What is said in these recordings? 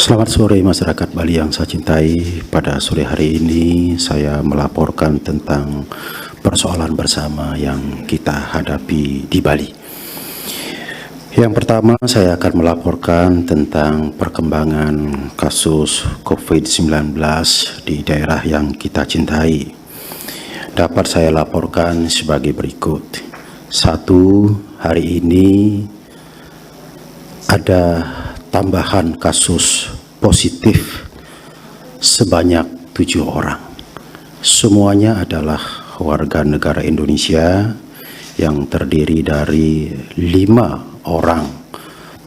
Selamat sore masyarakat Bali yang saya cintai. Pada sore hari ini saya melaporkan tentang persoalan bersama yang kita hadapi di Bali. Yang pertama, saya akan melaporkan tentang perkembangan kasus COVID-19 di daerah yang kita cintai. Dapat saya laporkan sebagai berikut. 1. Hari ini ada tambahan kasus positif sebanyak 7 orang. Semuanya adalah warga negara Indonesia yang terdiri dari 5 orang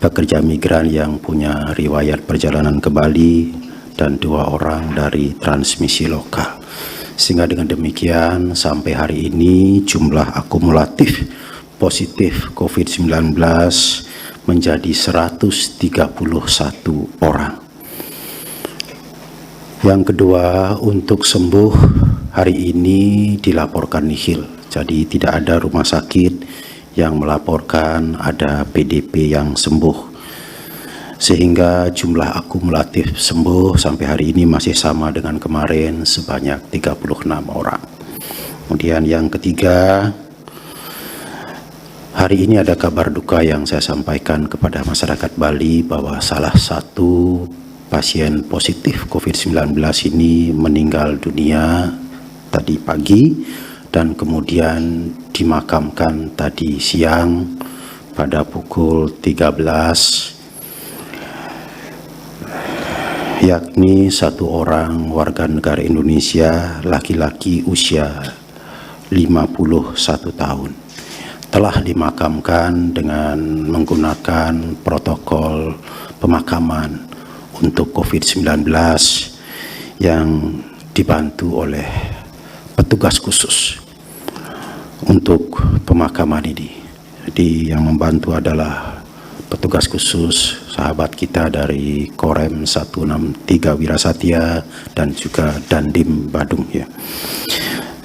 pekerja migran yang punya riwayat perjalanan ke Bali dan 2 orang dari transmisi lokal. Sehingga dengan demikian sampai hari ini jumlah akumulatif positif COVID-19 menjadi 131 orang. Yang kedua, untuk sembuh hari ini dilaporkan nihil. Jadi tidak ada rumah sakit yang melaporkan ada PDP yang sembuh. Sehingga jumlah akumulatif sembuh sampai hari ini masih sama dengan kemarin sebanyak 36 orang. Kemudian yang ketiga, hari ini ada kabar duka yang saya sampaikan kepada masyarakat Bali bahwa salah satu pasien positif COVID-19 ini meninggal dunia tadi pagi dan kemudian dimakamkan tadi siang pada pukul 13, yakni 1 orang warga negara Indonesia laki-laki usia 51 tahun. Telah dimakamkan dengan menggunakan protokol pemakaman untuk COVID-19 yang dibantu oleh petugas khusus untuk pemakaman ini. Jadi yang membantu adalah petugas khusus sahabat kita dari Korem 163 Wirasatya dan juga Dandim Badung ya.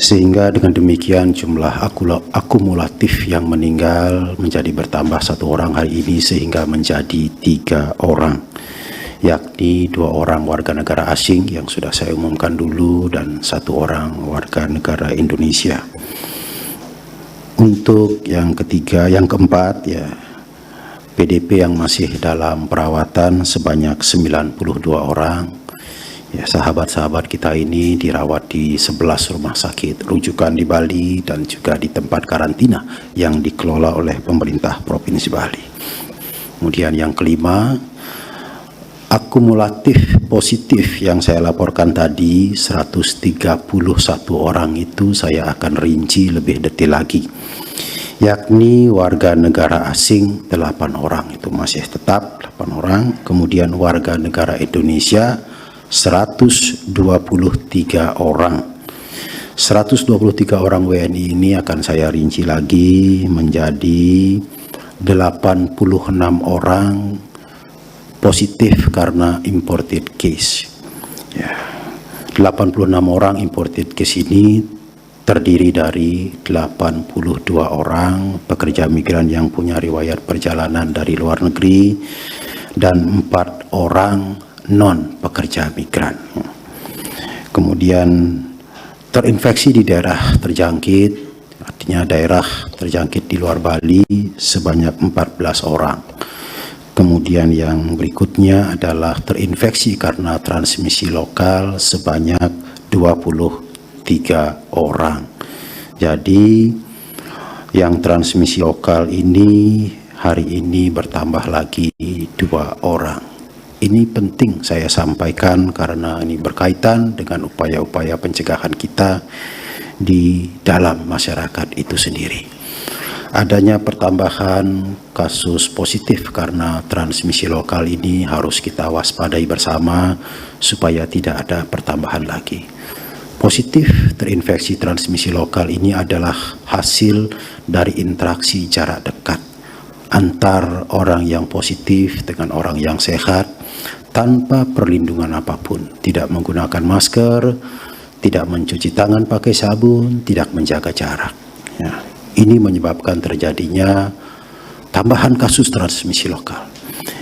Sehingga dengan demikian jumlah akumulatif yang meninggal menjadi bertambah 1 orang hari ini sehingga menjadi 3 orang, yakni 2 orang warga negara asing yang sudah saya umumkan dulu dan 1 orang warga negara Indonesia. Untuk yang ketiga, yang keempat ya, PDP yang masih dalam perawatan sebanyak 92 orang. Ya, sahabat-sahabat kita ini dirawat di 11 rumah sakit rujukan di Bali dan juga di tempat karantina yang dikelola oleh pemerintah Provinsi Bali. Kemudian yang kelima, akumulatif positif yang saya laporkan tadi 131 orang itu saya akan rinci lebih detail lagi. Yakni warga negara asing 8 orang, itu masih tetap 8 orang. Kemudian warga negara Indonesia 123 orang. 123 orang WNI ini akan saya rinci lagi menjadi 86 orang positif karena imported case. Ya, 86 orang imported case ini terdiri dari 82 orang pekerja migran yang punya riwayat perjalanan dari luar negeri dan 4 orang non pekerja migran. Kemudian terinfeksi di daerah terjangkit, artinya daerah terjangkit di luar Bali sebanyak 14 orang. Kemudian yang berikutnya adalah terinfeksi karena transmisi lokal sebanyak 23 orang. Jadi yang transmisi lokal ini hari ini bertambah lagi 2 orang. Ini penting saya sampaikan karena ini berkaitan dengan upaya-upaya pencegahan kita di dalam masyarakat itu sendiri. Adanya pertambahan kasus positif karena transmisi lokal ini harus kita waspadai bersama supaya tidak ada pertambahan lagi. Positif terinfeksi transmisi lokal ini adalah hasil dari interaksi jarak dekat antar orang yang positif dengan orang yang sehat tanpa perlindungan apapun, tidak menggunakan masker, tidak mencuci tangan pakai sabun, tidak menjaga jarak. Ya, ini menyebabkan terjadinya tambahan kasus transmisi lokal.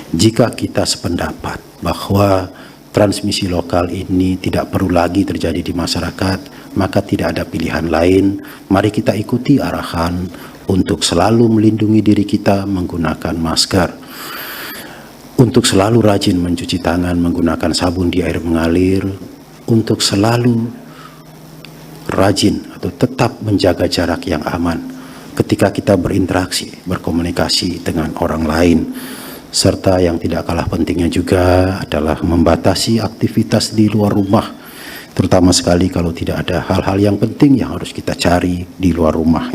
Jika kita sependapat bahwa transmisi lokal ini tidak perlu lagi terjadi di masyarakat, maka tidak ada pilihan lain. Mari kita ikuti arahan untuk selalu melindungi diri kita menggunakan masker, untuk selalu rajin mencuci tangan menggunakan sabun di air mengalir, untuk selalu rajin atau tetap menjaga jarak yang aman ketika kita berinteraksi, berkomunikasi dengan orang lain. Serta yang tidak kalah pentingnya juga adalah membatasi aktivitas di luar rumah, terutama sekali kalau tidak ada hal-hal yang penting yang harus kita cari di luar rumah.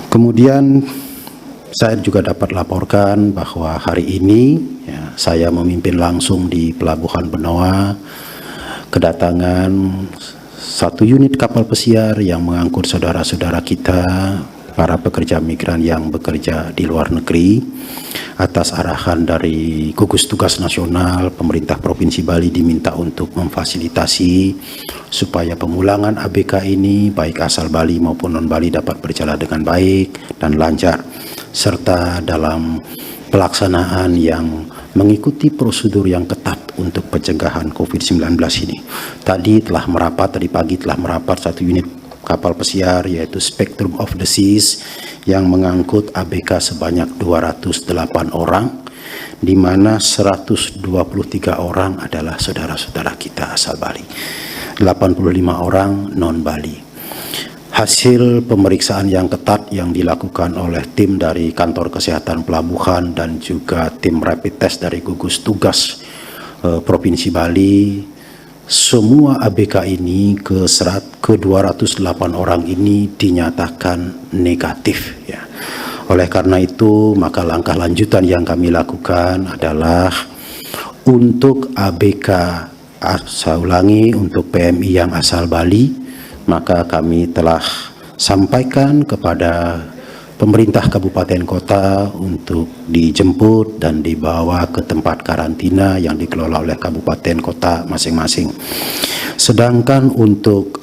Kemudian saya juga dapat laporkan bahwa hari ini saya memimpin langsung di Pelabuhan Benoa kedatangan satu unit kapal pesiar yang mengangkut saudara-saudara kita, para pekerja migran yang bekerja di luar negeri. Atas arahan dari Gugus Tugas Nasional, pemerintah Provinsi Bali diminta untuk memfasilitasi supaya pemulangan ABK ini baik asal Bali maupun non-Bali dapat berjalan dengan baik dan lancar, serta dalam pelaksanaan yang mengikuti prosedur yang ketat untuk pencegahan COVID-19 ini. Tadi pagi telah merapat satu unit kapal pesiar yaitu Spectrum of the Seas yang mengangkut ABK sebanyak 208 orang, di mana 123 orang adalah saudara-saudara kita asal Bali, 85 orang non-Bali. Hasil pemeriksaan yang ketat yang dilakukan oleh tim dari Kantor Kesehatan Pelabuhan dan juga tim rapid test dari Gugus Tugas Provinsi Bali, semua ABK ini ke 208 orang ini dinyatakan negatif ya. Oleh karena itu, maka langkah lanjutan yang kami lakukan adalah untuk ABK, saya ulangi, untuk PMI yang asal Bali, maka kami telah sampaikan kepada pemerintah kabupaten kota untuk dijemput dan dibawa ke tempat karantina yang dikelola oleh kabupaten kota masing-masing. Sedangkan untuk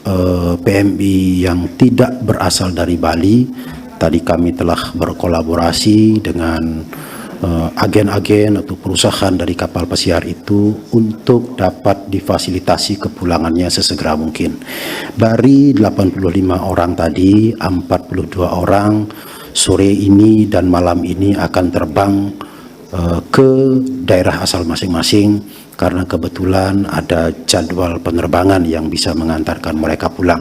PMI yang tidak berasal dari Bali, tadi kami telah berkolaborasi dengan agen-agen atau perusahaan dari kapal pesiar itu untuk dapat difasilitasi kepulangannya sesegera mungkin. Dari 85 orang tadi, 42 orang sore ini dan malam ini akan terbang ke daerah asal masing-masing karena kebetulan ada jadwal penerbangan yang bisa mengantarkan mereka pulang.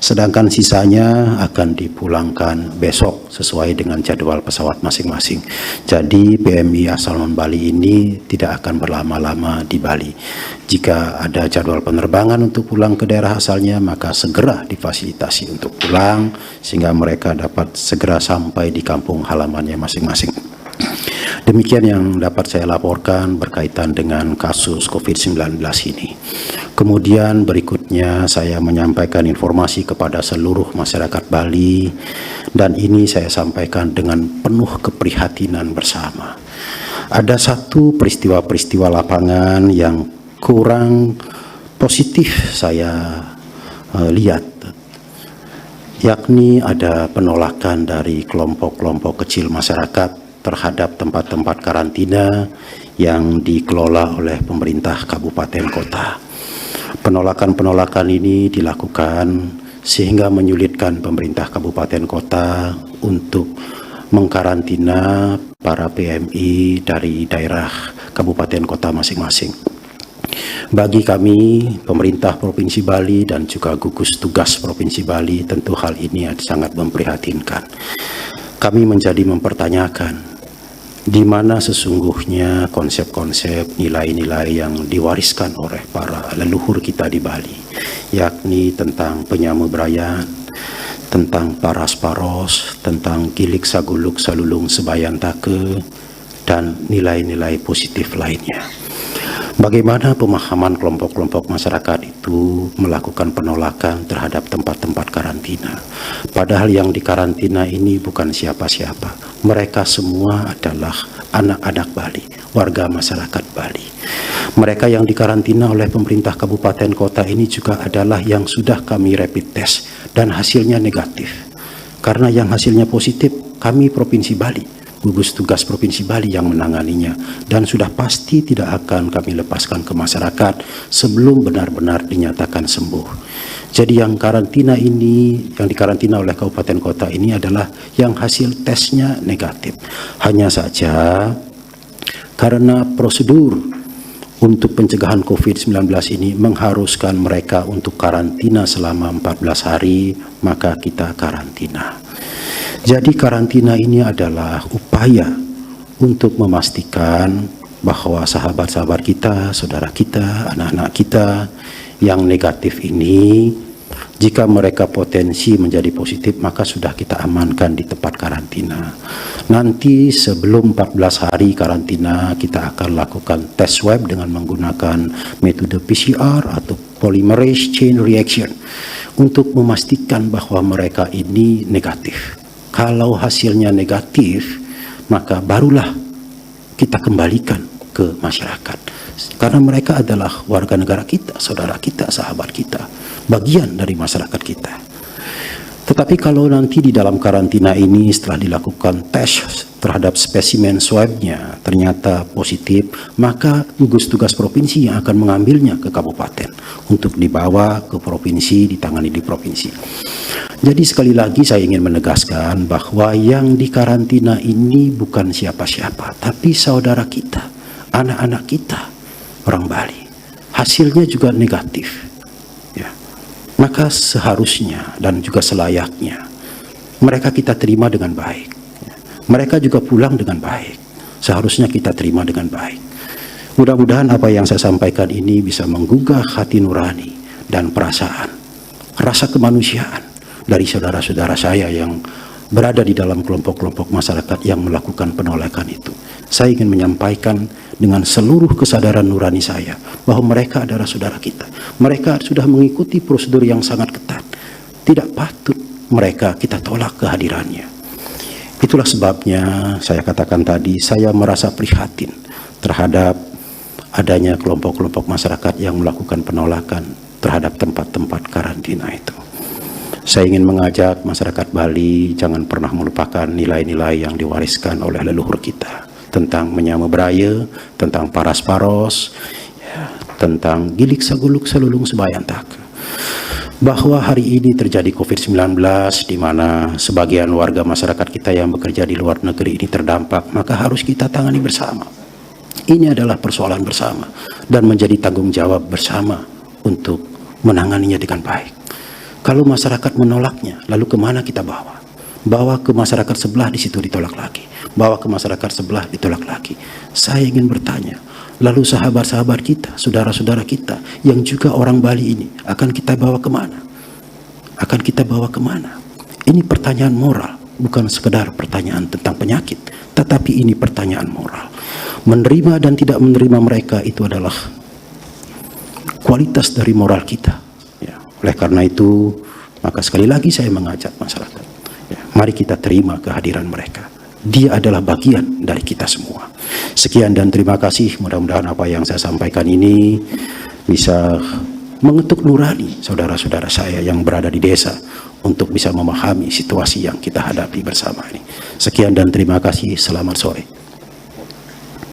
Sedangkan sisanya akan dipulangkan besok sesuai dengan jadwal pesawat masing-masing. Jadi PMI asal non-Bali ini tidak akan berlama-lama di Bali. Jika ada jadwal penerbangan untuk pulang ke daerah asalnya, maka segera difasilitasi untuk pulang sehingga mereka dapat segera sampai di kampung halamannya masing-masing. Demikian yang dapat saya laporkan berkaitan dengan kasus COVID-19 ini. Kemudian berikutnya saya menyampaikan informasi kepada seluruh masyarakat Bali, dan ini saya sampaikan dengan penuh keprihatinan bersama. Ada satu peristiwa-peristiwa lapangan yang kurang positif saya lihat, yakni ada penolakan dari kelompok-kelompok kecil masyarakat terhadap tempat-tempat karantina yang dikelola oleh pemerintah kabupaten kota. Penolakan-penolakan ini dilakukan sehingga menyulitkan pemerintah kabupaten kota untuk mengkarantina para PMI dari daerah kabupaten kota masing-masing. Bagi kami, pemerintah Provinsi Bali dan juga gugus tugas Provinsi Bali, tentu hal ini sangat memprihatinkan. Kami menjadi mempertanyakan di mana sesungguhnya konsep-konsep nilai-nilai yang diwariskan oleh para leluhur kita di Bali, yakni tentang penyamubrayaan, tentang paras-paros, tentang gilik saguluk salulung sebayan take, dan nilai-nilai positif lainnya. Bagaimana pemahaman kelompok-kelompok masyarakat itu melakukan penolakan terhadap tempat-tempat karantina. Padahal yang dikarantina ini bukan siapa-siapa. Mereka semua adalah anak-anak Bali, warga masyarakat Bali. Mereka yang dikarantina oleh pemerintah kabupaten kota ini juga adalah yang sudah kami rapid test dan hasilnya negatif. Karena yang hasilnya positif, kami Provinsi Bali gugus tugas Provinsi Bali yang menanganinya, dan sudah pasti tidak akan kami lepaskan ke masyarakat sebelum benar-benar dinyatakan sembuh. Jadi yang karantina ini, yang dikarantina oleh kabupaten kota ini adalah yang hasil tesnya negatif. Hanya saja karena prosedur untuk pencegahan COVID-19 ini mengharuskan mereka untuk karantina selama 14 hari, maka kita karantina. Jadi karantina ini adalah upaya untuk memastikan bahwa sahabat-sahabat kita, saudara kita, anak-anak kita yang negatif ini, jika mereka potensi menjadi positif, maka sudah kita amankan di tempat karantina. Nanti sebelum 14 hari karantina, kita akan lakukan tes swab dengan menggunakan metode PCR atau polymerase chain reaction untuk memastikan bahwa mereka ini negatif. Kalau hasilnya negatif, maka barulah kita kembalikan ke masyarakat. Karena mereka adalah warga negara kita, saudara kita, sahabat kita, bagian dari masyarakat kita. Tetapi kalau nanti di dalam karantina ini setelah dilakukan tes terhadap spesimen swabnya ternyata positif, maka gugus tugas provinsi yang akan mengambilnya ke kabupaten untuk dibawa ke provinsi, ditangani di provinsi. Jadi sekali lagi saya ingin menegaskan bahwa yang dikarantina ini bukan siapa-siapa, tapi saudara kita, anak-anak kita, orang Bali. Hasilnya juga negatif. Ya. Maka seharusnya dan juga selayaknya mereka kita terima dengan baik. Mereka juga pulang dengan baik. Seharusnya kita terima dengan baik. Mudah-mudahan apa yang saya sampaikan ini bisa menggugah hati nurani dan perasaan, rasa kemanusiaan dari saudara-saudara saya yang berada di dalam kelompok-kelompok masyarakat yang melakukan penolakan itu. Saya ingin menyampaikan dengan seluruh kesadaran nurani saya bahwa mereka adalah saudara kita. Mereka sudah mengikuti prosedur yang sangat ketat. Tidak patut mereka kita tolak kehadirannya. Itulah sebabnya saya katakan tadi, saya merasa prihatin terhadap adanya kelompok-kelompok masyarakat yang melakukan penolakan terhadap tempat-tempat karantina itu. Saya ingin mengajak masyarakat Bali jangan pernah melupakan nilai-nilai yang diwariskan oleh leluhur kita tentang menyama beraya, tentang paras paros, ya, tentang gilik saguluk selulung sebayan tak. Bahwa hari ini terjadi COVID-19 di mana sebagian warga masyarakat kita yang bekerja di luar negeri ini terdampak, maka harus kita tangani bersama. Ini adalah persoalan bersama dan menjadi tanggung jawab bersama untuk menanganinya dengan baik. Kalau masyarakat menolaknya, lalu kemana kita bawa? Bawa ke masyarakat sebelah, di situ ditolak lagi. Bawa ke masyarakat sebelah, ditolak lagi. Saya ingin bertanya, lalu sahabat-sahabat kita, saudara-saudara kita yang juga orang Bali ini akan kita bawa kemana? Akan kita bawa kemana? Ini pertanyaan moral, bukan sekedar pertanyaan tentang penyakit, tetapi ini pertanyaan moral. Menerima dan tidak menerima mereka itu adalah kualitas dari moral kita. Oleh karena itu, maka sekali lagi saya mengajak masyarakat, ya, mari kita terima kehadiran mereka. Dia adalah bagian dari kita semua. Sekian dan terima kasih. Mudah-mudahan apa yang saya sampaikan ini bisa mengetuk nurani saudara-saudara saya yang berada di desa untuk bisa memahami situasi yang kita hadapi bersama ini. Sekian dan terima kasih. Selamat sore.